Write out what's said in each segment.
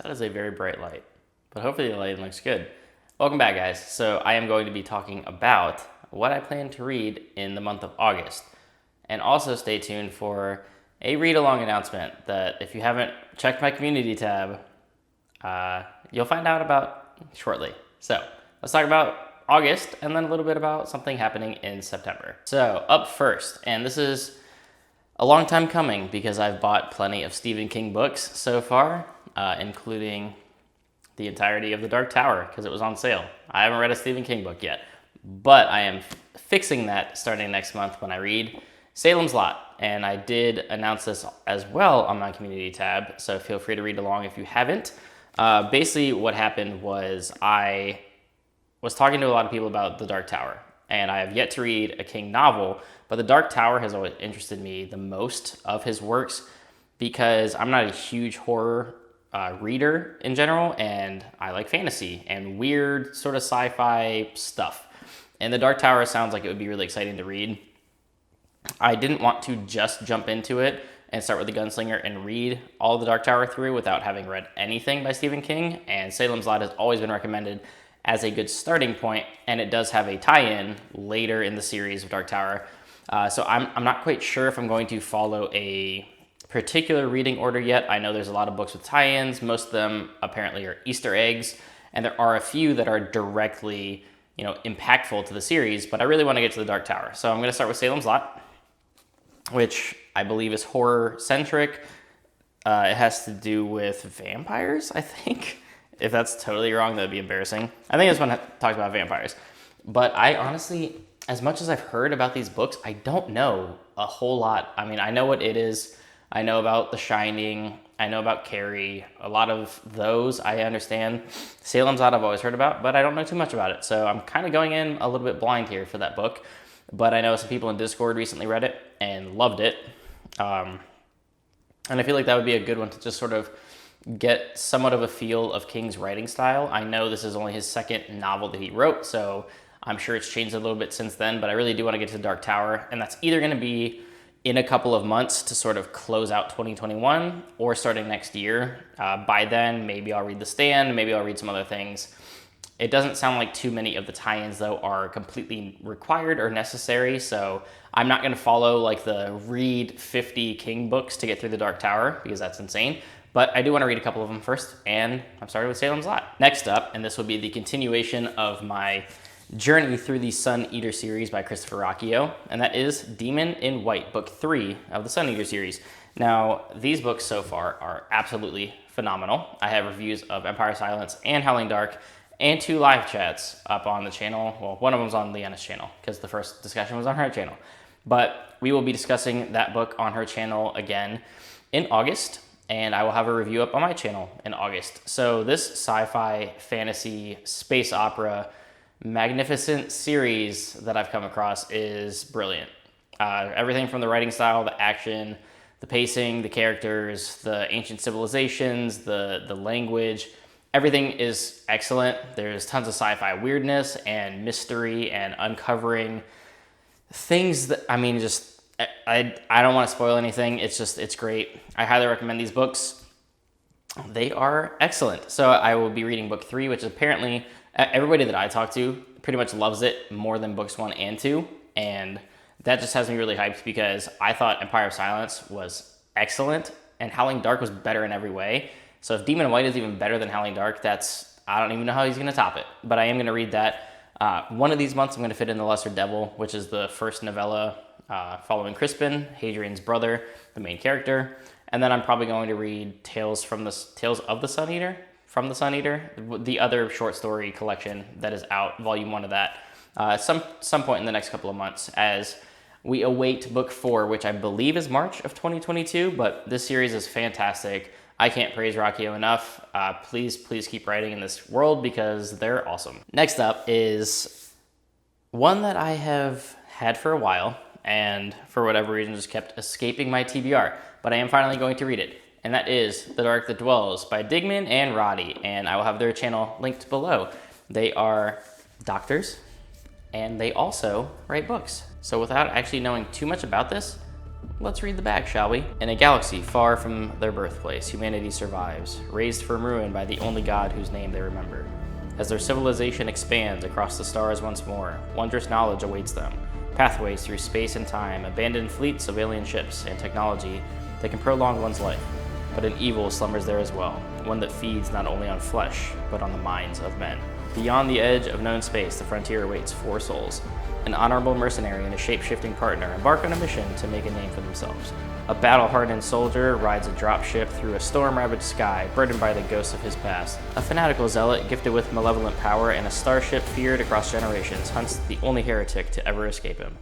That is a very bright light, but hopefully the lighting looks good. Welcome back, guys. So I am going to be talking about what I plan to read in the month of August. And also stay tuned for a read-along announcement that if you haven't checked my community tab, you'll find out about shortly. So let's talk about August and then a little bit about something happening in September. So up first, and this is a long time coming because I've bought plenty of Stephen King books so far, including the entirety of The Dark Tower because it was on sale. I haven't read a Stephen King book yet, but I am fixing that starting next month when I read Salem's Lot. And I did announce this as well on my community tab, so feel free to read along if you haven't. Basically what happened was I was talking to a lot of people about The Dark Tower, and I have yet to read a King novel, but The Dark Tower has always interested me the most of his works because I'm not a huge horror reader in general, and I like fantasy and weird sort of sci-fi stuff. And The Dark Tower sounds like it would be really exciting to read. I didn't want to just jump into it and start with The Gunslinger and read all of The Dark Tower through without having read anything by Stephen King, and Salem's Lot has always been recommended as a good starting point, and it does have a tie-in later in the series of Dark Tower. So I'm not quite sure if I'm going to follow a particular reading order yet. I know there's a lot of books with tie-ins. Most of them apparently are Easter eggs, and there are a few that are directly, impactful to the series, but I really want to get to The Dark Tower. So I'm going to start with Salem's Lot, which I believe is horror-centric. It has to do with vampires, I think. If that's totally wrong, that would be embarrassing. I think this one talks about vampires. But I honestly, as much as I've heard about these books, I don't know a whole lot. I mean, I know what it is. I know about The Shining. I know about Carrie. A lot of those I understand. Salem's Lot I've always heard about, but I don't know too much about it. So I'm kind of going in a little bit blind here for that book. But I know some people in Discord recently read it and loved it. And I feel like that would be a good one to just sort of get somewhat of a feel of King's writing style. I know this is only his second novel that he wrote, so I'm sure it's changed a little bit since then, but I really do want to get to The Dark Tower, and that's either going to be in a couple of months to sort of close out 2021 or starting next year. By then, maybe I'll read The Stand, maybe I'll read some other things. It doesn't sound like too many of the tie-ins, though, are completely required or necessary, so I'm not going to follow like the read 50 King books to get through The Dark Tower, because that's insane. But I do want to read a couple of them first, and I'm starting with Salem's Lot. Next up, and this will be the continuation of my journey through the Sun Eater series by Christopher Ruocchio, and that is Demon in White, book 3 of the Sun Eater series. Now, these books so far are absolutely phenomenal. I have reviews of Empire Silence and Howling Dark, and 2 live chats up on the channel. Well, one of them's on Leanna's channel, because the first discussion was on her channel. But we will be discussing that book on her channel again in August, and I will have a review up on my channel in August. So this sci-fi, fantasy, space opera, magnificent series that I've come across is brilliant. Everything from the writing style, the action, the pacing, the characters, the ancient civilizations, the language, everything is excellent. There's tons of sci-fi weirdness and mystery and uncovering things that, I mean, just, I don't want to spoil anything. It's great. I highly recommend these books. They are excellent. So I will be reading book 3, which is apparently everybody that I talk to pretty much loves it more than books 1 and 2. And that just has me really hyped because I thought Empire of Silence was excellent and Howling Dark was better in every way. So if Demon in White is even better than Howling Dark, I don't even know how he's going to top it. But I am going to read that. One of these months I'm going to fit in The Lesser Devil, which is the first novella following Crispin, Hadrian's brother, the main character. And then I'm probably going to read Tales of the Sun Eater, from the Sun Eater, the other short story collection that is out, volume 1 of that, some point in the next couple of months as we await book 4, which I believe is March of 2022, but this series is fantastic. I can't praise Ruocchio enough. Please keep writing in this world because they're awesome. Next up is one that I have had for a while and for whatever reason just kept escaping my TBR, but I am finally going to read it. And that is The Dark That Dwells by Digman and Roddy, and I will have their channel linked below. They are doctors, and they also write books. So without actually knowing too much about this, Let's read the back, shall we? In a galaxy far from their birthplace, humanity survives, raised from ruin by the only god whose name they remember. As their civilization expands across the stars once more, wondrous knowledge awaits them. Pathways through space and time, abandoned fleets of alien ships, and technology that can prolong one's life. But an evil slumbers there as well, one that feeds not only on flesh, but on the minds of men. Beyond the edge of known space, the frontier awaits 4 souls. An honorable mercenary and a shape-shifting partner embark on a mission to make a name for themselves. A battle-hardened soldier rides a dropship through a storm-ravaged sky, burdened by the ghosts of his past. A fanatical zealot gifted with malevolent power and a starship feared across generations hunts the only heretic to ever escape him.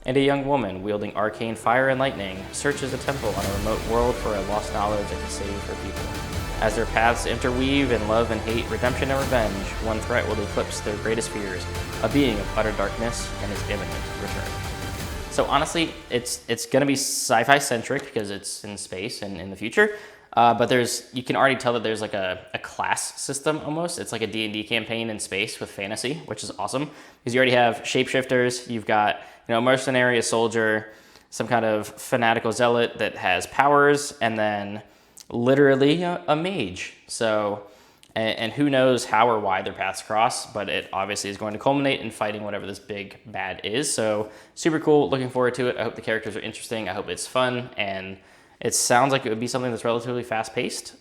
And a young woman wielding arcane fire and lightning searches a temple on a remote world for a lost knowledge that can save her people. As their paths interweave in love and hate, redemption and revenge, one threat will eclipse their greatest fears, a being of utter darkness and his imminent return. So honestly, it's going to be sci-fi centric because it's in space and in the future. But you can already tell that there's like a class system almost. It's like a D&D campaign in space with fantasy, which is awesome because you already have shapeshifters. You've got a mercenary, a soldier, some kind of fanatical zealot that has powers, and then literally a mage. So, and who knows how or why their paths cross, but it obviously is going to culminate in fighting whatever this big bad is. So super cool, looking forward to it. I hope the characters are interesting. I hope it's fun, and it sounds like it would be something that's relatively fast-paced.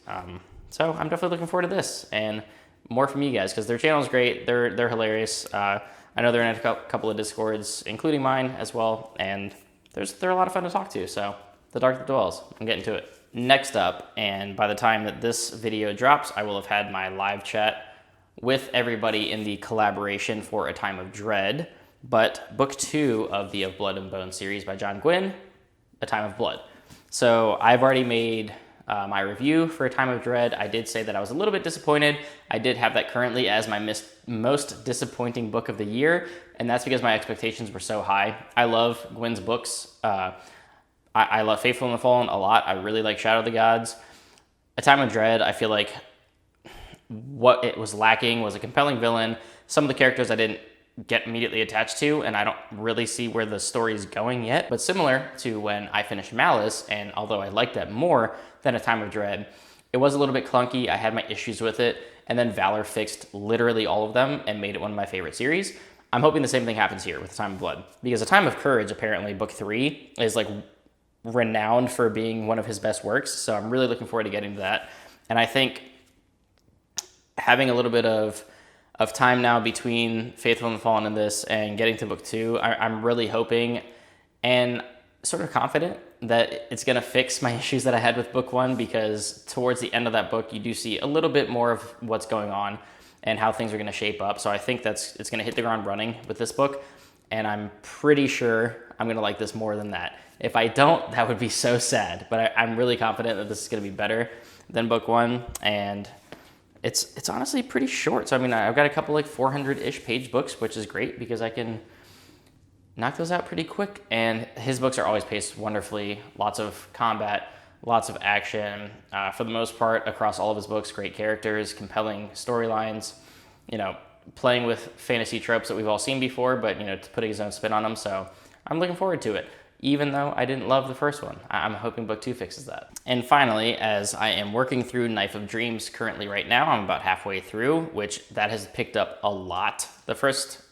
So I'm definitely looking forward to this, and more from you guys, because their channel is great. They're hilarious. I know they're in a couple of Discords, including mine as well, and they're a lot of fun to talk to. So The Dark That Dwells, I'm getting to it. Next up, and by the time that this video drops, I will have had my live chat with everybody in the collaboration for A Time of Dread, but book 2 of the Of Blood and Bone series by John Gwynne, A Time of Blood. So I've already made my review for A Time of Dread. I did say that I was a little bit disappointed. I did have that currently as my most disappointing book of the year, and that's because my expectations were so high. I love Gwynne's books. I love Faithful and the Fallen a lot. I really like Shadow of the Gods. A Time of Dread, I feel like what it was lacking was a compelling villain. Some of the characters I didn't get immediately attached to, and I don't really see where the story is going yet. But similar to when I finished Malice, and although I liked that more than A Time of Dread, it was a little bit clunky. I had my issues with it, and then Valor fixed literally all of them and made it one of my favorite series. I'm hoping the same thing happens here with A Time of Blood, because A Time of Courage, apparently, book 3, is like renowned for being one of his best works. So I'm really looking forward to getting to that. And I think having a little bit of time now between Faithful and the Fallen and this and getting to book 2, I'm really hoping and sort of confident that it's going to fix my issues that I had with book 1, because towards the end of that book, you do see a little bit more of what's going on and how things are going to shape up. So I think it's going to hit the ground running with this book. And I'm pretty sure I'm going to like this more than that. If I don't, that would be so sad. But I'm really confident that this is going to be better than book 1. And it's honestly pretty short. So, I mean, I've got a couple like 400-ish page books, which is great because I can knock those out pretty quick. And his books are always paced wonderfully. Lots of combat, lots of action. For the most part, across all of his books, great characters, compelling storylines, playing with fantasy tropes that we've all seen before, but, putting his own spin on them. So I'm looking forward to it, even though I didn't love the first one. I'm hoping book 2 fixes that. And finally, as I am working through Knife of Dreams currently right now, I'm about halfway through, which that has picked up a lot. The first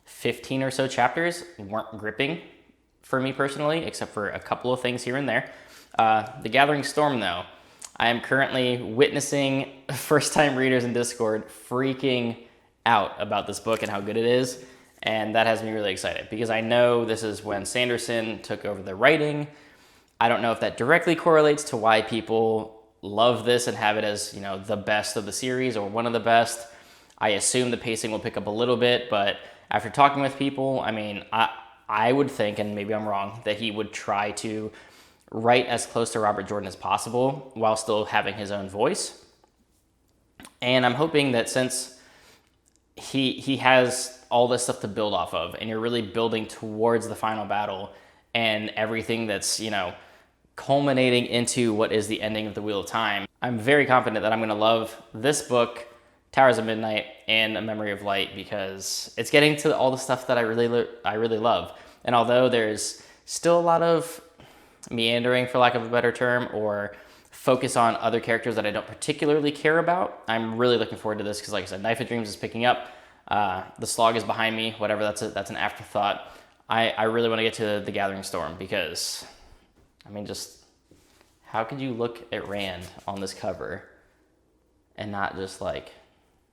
15 or so chapters weren't gripping for me personally, except for a couple of things here and there. The Gathering Storm, though, I am currently witnessing first-time readers in Discord freaking out about this book and how good it is. And that has me really excited because I know this is when Sanderson took over the writing. I don't know if that directly correlates to why people love this and have it as, the best of the series or one of the best. I assume the pacing will pick up a little bit, but after talking with people, I mean, I would think, and maybe I'm wrong, that he would try to write as close to Robert Jordan as possible while still having his own voice. And I'm hoping that since he has all this stuff to build off of, and you're really building towards the final battle and everything that's, culminating into what is the ending of the Wheel of Time, I'm very confident that I'm going to love this book, Towers of Midnight, and A Memory of Light, because it's getting to all the stuff that I really love. And although there's still a lot of meandering, for lack of a better term, or focus on other characters that I don't particularly care about. I'm really looking forward to this because, like I said, Knife of Dreams is picking up. The Slog is behind me. Whatever, that's an afterthought. I really want to get to the Gathering Storm because, I mean, just how could you look at Rand on this cover and not just like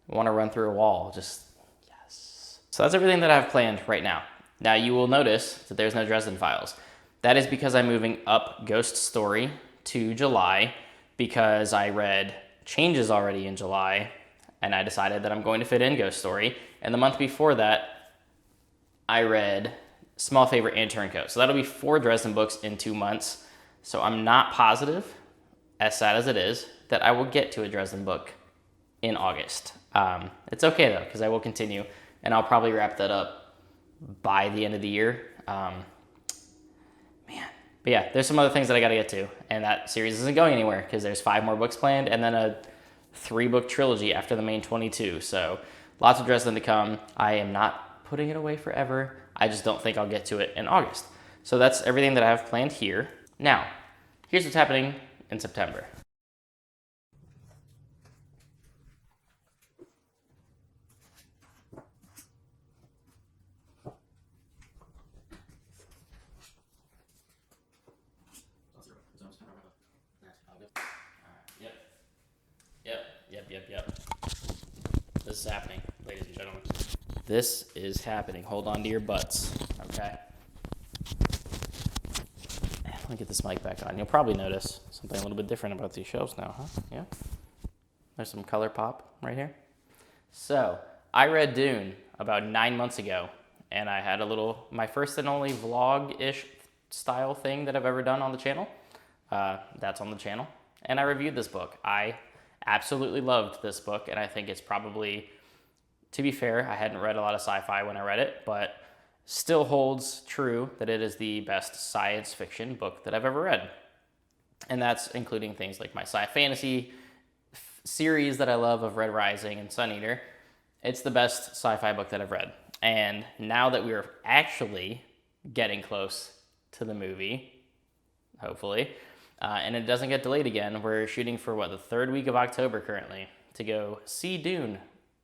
want to run through a wall? Just yes. So that's everything that I have planned right now. Now you will notice that there's no Dresden Files. That is because I'm moving up Ghost Story to July because I read Changes already in July and I decided that I'm going to fit in Ghost Story. And the month before that, I read Small Favorite and Turncoat. So that'll be 4 Dresden books in 2 months. So I'm not positive, as sad as it is, that I will get to a Dresden book in August. It's okay though, because I will continue and I'll probably wrap that up by the end of the year. But yeah, there's some other things that I got to get to, and that series isn't going anywhere because there's 5 more books planned and then a 3-book trilogy after the main 22. So lots of Dresden to come. I am not putting it away forever. I just don't think I'll get to it in August. So that's everything that I have planned here. Now, here's what's happening in September. Yep. This is happening, ladies and gentlemen. This is happening. Hold on to your butts, okay? Let me get this mic back on. You'll probably notice something a little bit different about these shelves now, huh? Yeah? There's some color pop right here. So, I read Dune about 9 months ago, and I had my first and only vlog-ish style thing that I've ever done on the channel. That's on the channel. And I reviewed this book. I absolutely loved this book, and I think it's probably, to be fair, I hadn't read a lot of sci-fi when I read it, but still holds true that it is the best science fiction book that I've ever read. And that's including things like my sci-fantasy series that I love of Red Rising and Sun Eater. It's the best sci-fi book that I've read. And now that we're actually getting close to the movie, hopefully, and it doesn't get delayed again, we're shooting for the 3rd week of October currently to go see Dune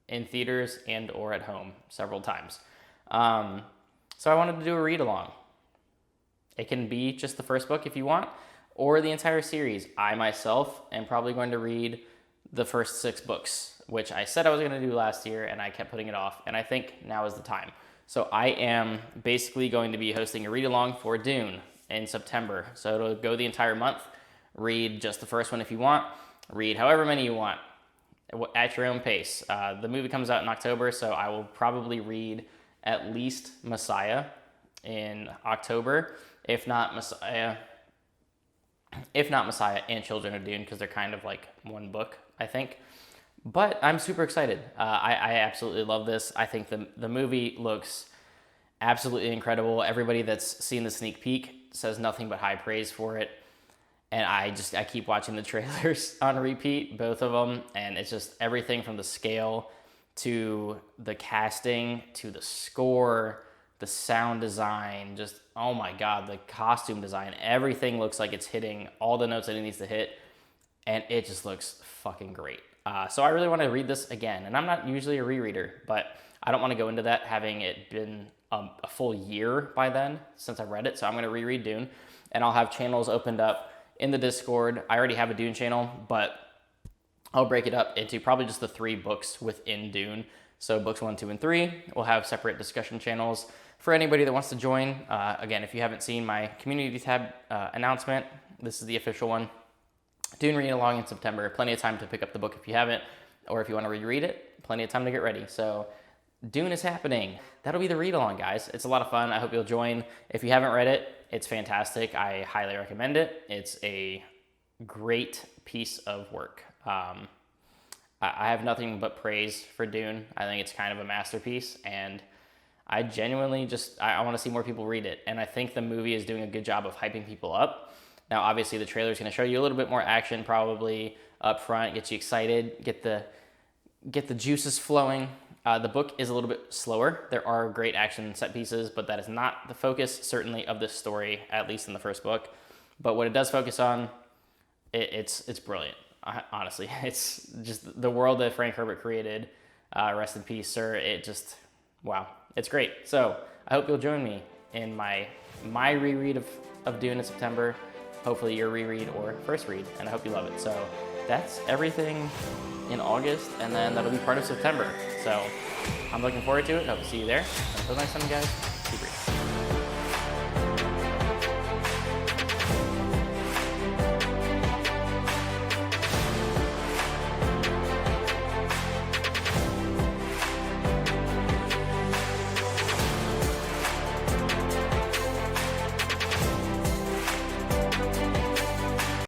in theaters and or at home several times. So I wanted to do a read-along. It can be just the first book if you want, or the entire series. I myself am probably going to read the first 6 books, which I said I was going to do last year, and I kept putting it off, and I think now is the time. So I am basically going to be hosting a read-along for Dune in September. So it'll go the entire month. Read just the first one if you want. Read however many you want at your own pace. The movie comes out in October, so I will probably read at least Messiah in October, if not Messiah and Children of Dune, because they're kind of like one book, I think. But I'm super excited. I absolutely love this. I think the movie looks absolutely incredible. Everybody that's seen the sneak peek says nothing but high praise for it. And I keep watching the trailers on repeat, both of them. And it's just everything from the scale to the casting to the score, the sound design, just, oh my God, the costume design. Everything looks like it's hitting all the notes that it needs to hit. And it just looks fucking great. So I really want to read this again. And I'm not usually a rereader, but I don't want to go into that having it been a full year by then since I've read it. So I'm going to reread Dune, and I'll have channels opened up in the Discord. I already have a Dune channel, but I'll break it up into probably just the 3 books within Dune. So books 1, 2, and 3 will have separate discussion channels for anybody that wants to join. Again, if you haven't seen my community tab announcement, this is the official one. Dune Readalong in September. Plenty of time to pick up the book if you haven't, or if you want to reread it, plenty of time to get ready. So Dune is happening. That'll be the read-along, guys. It's a lot of fun. I hope you'll join. If you haven't read it, it's fantastic. I highly recommend it. It's a great piece of work. I have nothing but praise for Dune. I think it's kind of a masterpiece, and I genuinely I want to see more people read it. And I think the movie is doing a good job of hyping people up. Now, obviously, the trailer is going to show you a little bit more action, probably up front, get you excited, get the juices flowing. The book is a little bit slower. There are great action set pieces, but that is not the focus, certainly, of this story, at least in the first book. But what it does focus on, it's brilliant. Honestly, it's just the world that Frank Herbert created. Rest in peace, sir. It just, wow, it's great. So I hope you'll join me in my reread of Dune in September. Hopefully your reread or first read, and I hope you love it. So that's everything in August, and then that'll be part of September. So I'm looking forward to it. Hope to see you there. Until next time, guys, keep reading.